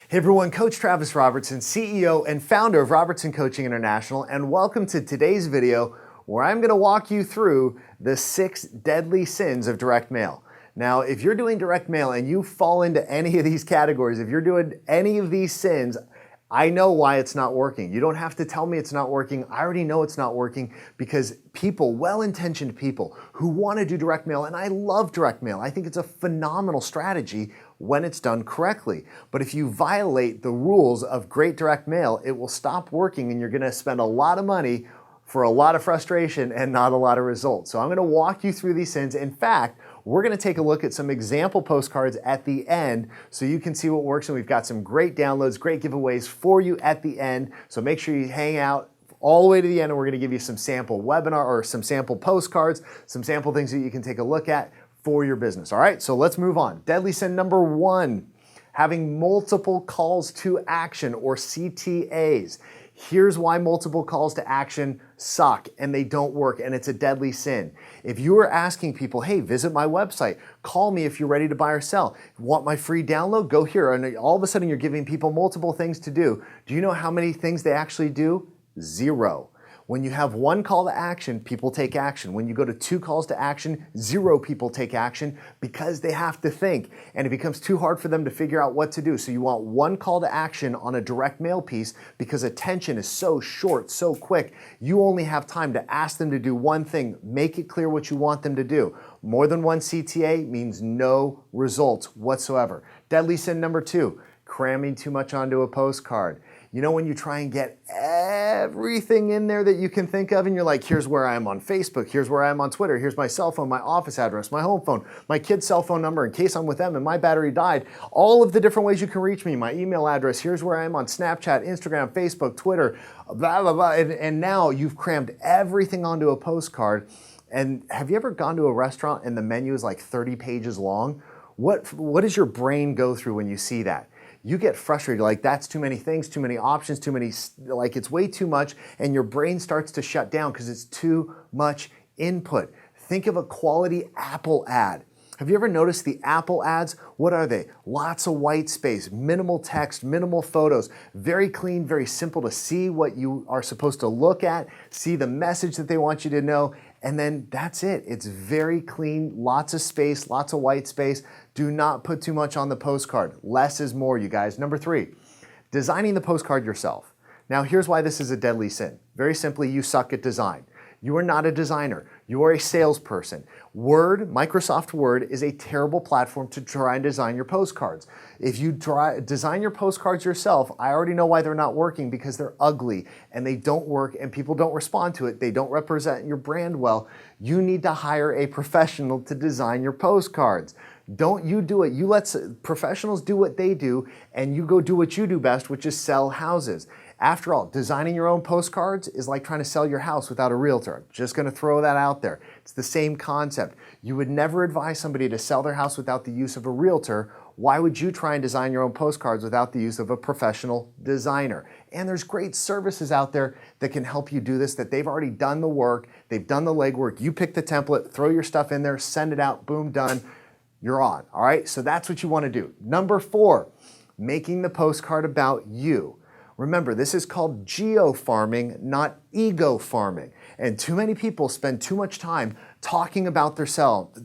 Hey everyone, Coach Travis Robertson, CEO and founder of Robertson Coaching International, and welcome to today's video where I'm going to walk you through the 6 deadly sins of direct mail. Now, if you're doing direct mail and you fall into any of these categories, if you're doing any of these sins, I know why it's not working. You don't have to tell me it's not working. I already know it's not working because people, well-intentioned people who want to do direct mail, and I love direct mail. I think it's a phenomenal strategy when it's done correctly. But if you violate the rules of great direct mail, it will stop working and you're going to spend a lot of money for a lot of frustration and not a lot of results. So I'm going to walk you through these sins. In fact, we're going to take a look at some example postcards at the end so you can see what works, and we've got some great downloads, great giveaways for you at the end. So make sure you hang out all the way to the end, and we're going to give you some sample webinar or some sample postcards, some sample things that you can take a look at for your business. All right, so let's move on. Deadly sin number 1, having multiple calls to action or CTAs. Here's why multiple calls to action suck and they don't work, and it's a deadly sin. If you are asking people, hey, visit my website, call me if you're ready to buy or sell, want my free download, go here, and all of a sudden you're giving people multiple things to do. Do you know how many things they actually do? 0. When you have 1 call to action, people take action. When you go to 2 calls to action, 0 people take action because they have to think, and it becomes too hard for them to figure out what to do. So you want 1 call to action on a direct mail piece because attention is so short, so quick. You only have time to ask them to do 1 thing. Make it clear what you want them to do. More than 1 CTA means no results whatsoever. Deadly sin number 2, cramming too much onto a postcard. You know, when you try and get everything in there that you can think of and you're like, here's where I am on Facebook, here's where I am on Twitter, here's my cell phone, my office address, my home phone, my kid's cell phone number in case I'm with them and my battery died, all of the different ways you can reach me, my email address, here's where I am on Snapchat, Instagram, Facebook, Twitter, blah, blah, blah. And now you've crammed everything onto a postcard. And have you ever gone to a restaurant and the menu is like 30 pages long? What does your brain go through when you see that? You get frustrated, like that's too many things, too many options, too many, like it's way too much, and your brain starts to shut down because it's too much input. Think of a quality Apple ad. Have you ever noticed the Apple ads? What are they? Lots of white space, minimal text, minimal photos, very clean, very simple to see what you are supposed to look at, see the message that they want you to know, and then that's it. It's very clean, lots of space, lots of white space. Do not put too much on the postcard. Less is more, you guys. Number 3, designing the postcard yourself. Now, here's why this is a deadly sin. Very simply, you suck at design. You are not a designer. You are a salesperson. Word, Microsoft Word, is a terrible platform to try and design your postcards. If you design your postcards yourself, I already know why they're not working, because they're ugly and they don't work and people don't respond to it. They don't represent your brand well. You need to hire a professional to design your postcards. Don't you do it. You let professionals do what they do, and you go do what you do best, which is sell houses. After all, designing your own postcards is like trying to sell your house without a realtor. Just going to throw that out there. It's the same concept. You would never advise somebody to sell their house without the use of a realtor. Why would you try and design your own postcards without the use of a professional designer? And there's great services out there that can help you do this, that they've already done the work, they've done the legwork. You pick the template, throw your stuff in there, send it out, boom, done. You're on, all right? So that's what you want to do. Number 4, making the postcard about you. Remember, this is called geo-farming, not ego-farming. And too many people spend too much time talking about themselves.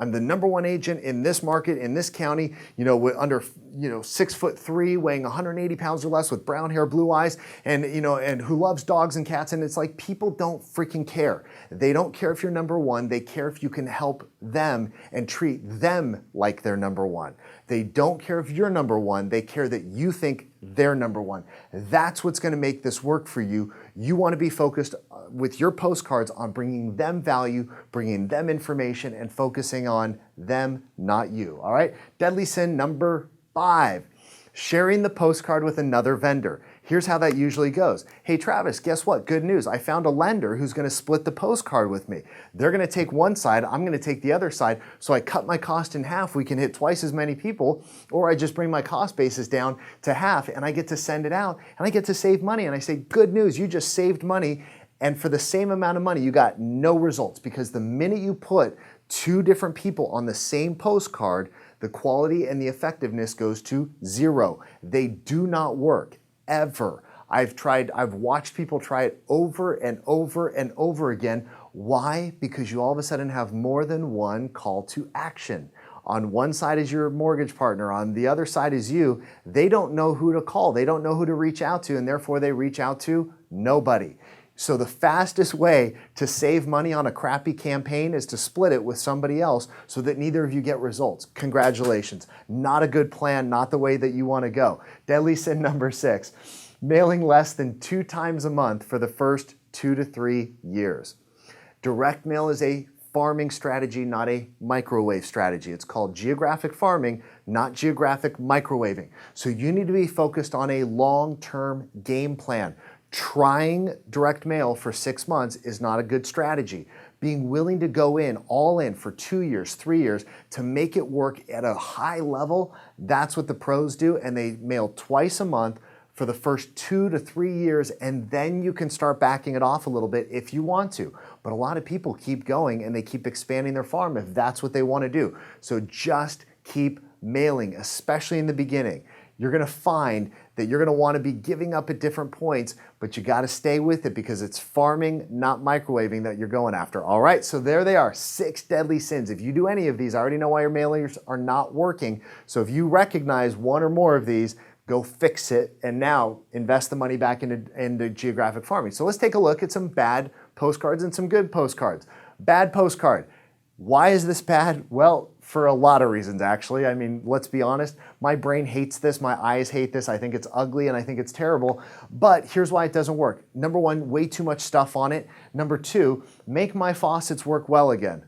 I'm the #1 agent in this market, in this county, under 6'3", weighing 180 pounds or less, with brown hair, blue eyes, and who loves dogs and cats. And it's like, people don't freaking care. They don't care if you're #1. They care if you can help them and treat them like they're #1. They don't care if you're #1. They care that you think they're #1. That's what's going to make this work for you. You want to be focused with your postcards on bringing them value, bringing them information, and focusing on them, not you. All right? Deadly sin number 5, sharing the postcard with another vendor. Here's how that usually goes. Hey, Travis, guess what? Good news. I found a lender who's going to split the postcard with me. They're going to take one side. I'm going to take the other side. So I cut my cost in half. We can hit twice as many people, or I just bring my cost basis down to half and I get to send it out and I get to save money. And I say, good news. You just saved money. And for the same amount of money, you got no results, because the minute you put 2 different people on the same postcard, the quality and the effectiveness goes to zero. They do not work, ever. I've watched people try it over and over and over again. Why? Because you all of a sudden have more than one call to action. On one side is your mortgage partner, on the other side is you. They don't know who to call, they don't know who to reach out to, and therefore they reach out to nobody. So the fastest way to save money on a crappy campaign is to split it with somebody else so that neither of you get results. Congratulations. Not a good plan, not the way that you want to go. Deadly sin number 6, mailing less than 2 times a month for the first 2 to 3 years. Direct mail is a farming strategy, not a microwave strategy. It's called geographic farming, not geographic microwaving. So you need to be focused on a long-term game plan. Trying direct mail for 6 months is not a good strategy. Being willing to go in, all in for 2 years, 3 years to make it work at a high level, that's what the pros do, and they mail twice a month for the first 2 to 3 years, and then you can start backing it off a little bit if you want to. But a lot of people keep going and they keep expanding their farm if that's what they want to do. So just keep mailing, especially in the beginning. You're going to find that you're going to want to be giving up at different points, but you got to stay with it because it's farming, not microwaving that you're going after. All right, so there they are, 6 deadly sins. If you do any of these, I already know why your mailers are not working. So if you recognize one or more of these, go fix it, and now invest the money back into geographic farming. So let's take a look at some bad postcards and some good postcards. Bad postcard. Why is this bad? Well, for a lot of reasons, actually. I mean, let's be honest. My brain hates this. My eyes hate this. I think it's ugly and I think it's terrible. But here's why it doesn't work. Number 1, way too much stuff on it. Number 2, make my faucets work well again.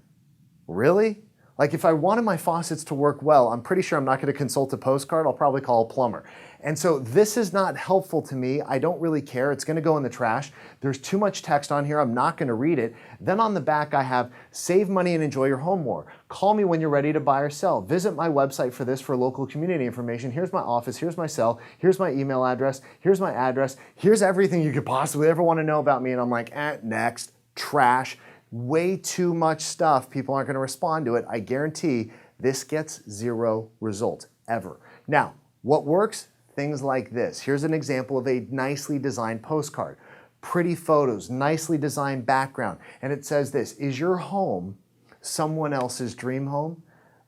Really? Like if I wanted my faucets to work well, I'm pretty sure I'm not going to consult a postcard. I'll probably call a plumber. And so this is not helpful to me. I don't really care. It's going to go in the trash. There's too much text on here. I'm not going to read it. Then on the back, I have save money and enjoy your home more. Call me when you're ready to buy or sell. Visit my website for this for local community information. Here's my office. Here's my cell. Here's my email address. Here's my address. Here's everything you could possibly ever want to know about me. And I'm like, next, trash. Way too much stuff. People aren't going to respond to it. I guarantee this gets 0 results ever. Now, what works? Things like this. Here's an example of a nicely designed postcard. Pretty photos, nicely designed background. And it says this, is your home someone else's dream home?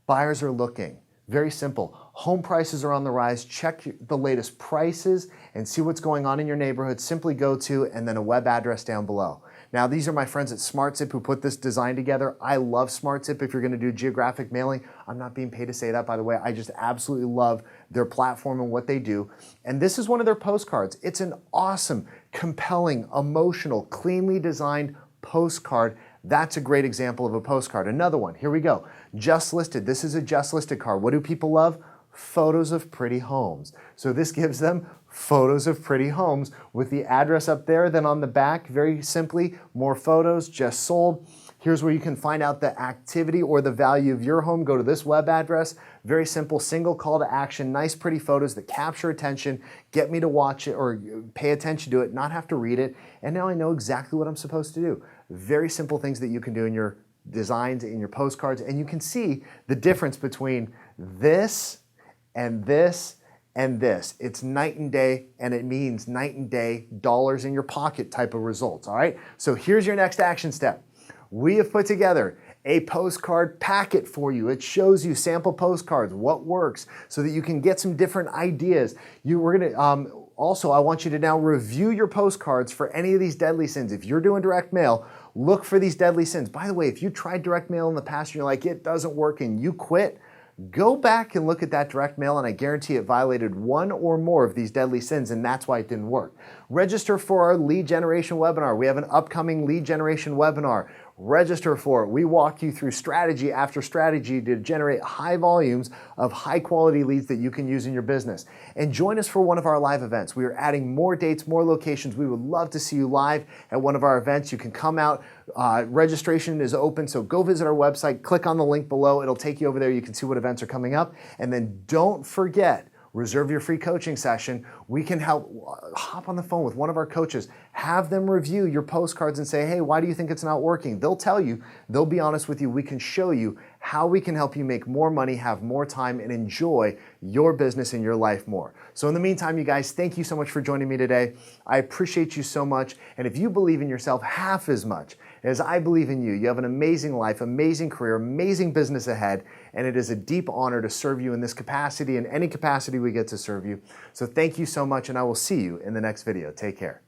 Buyers are looking. Very simple. Home prices are on the rise. Check the latest prices and see what's going on in your neighborhood. Simply go to and then a web address down below. Now, these are my friends at SmartZip who put this design together. I love SmartZip if you're going to do geographic mailing. I'm not being paid to say that, by the way. I just absolutely love their platform and what they do. And this is one of their postcards. It's an awesome, compelling, emotional, cleanly designed postcard. That's a great example of a postcard. Another one, here we go. Just listed. This is a just listed card. What do people love? Photos of pretty homes. So this gives them photos of pretty homes with the address up there. Then on the back, very simply, more photos, just sold. Here's where you can find out the activity or the value of your home. Go to this web address. Very simple, single call to action, nice pretty photos that capture attention, get me to watch it or pay attention to it, not have to read it. And now I know exactly what I'm supposed to do. Very simple things that you can do in your designs, in your postcards, and you can see the difference between this and this and this. It's night and day, and it means night and day, dollars in your pocket type of results, all right? So here's your next action step. We have put together a postcard packet for you. It shows you sample postcards, what works, so that you can get some different ideas. Also, I want you to now review your postcards for any of these deadly sins. If you're doing direct mail, look for these deadly sins. By the way, if you tried direct mail in the past and you're like, it doesn't work and you quit, go back and look at that direct mail, and I guarantee it violated one or more of these deadly sins, and that's why it didn't work. Register for our lead generation webinar. We have an upcoming lead generation webinar. Register for it. We walk you through strategy after strategy to generate high volumes of high quality leads that you can use in your business. And join us for one of our live events. We are adding more dates, more locations. We would love to see you live at one of our events. You can come out. Registration is open, so go visit our website. Click on the link below. It'll take you over there. You can see what events are coming up. And then don't forget, reserve your free coaching session. We can help. Hop on the phone with one of our coaches, have them review your postcards and say, hey, why do you think it's not working? They'll tell you, they'll be honest with you. We can show you how we can help you make more money, have more time, and enjoy your business and your life more. So in the meantime, you guys, thank you so much for joining me today. I appreciate you so much. And if you believe in yourself half as much as I believe in you, you have an amazing life, amazing career, amazing business ahead, and it is a deep honor to serve you in this capacity and any capacity we get to serve you. So thank you so much, and I will see you in the next video. Take care.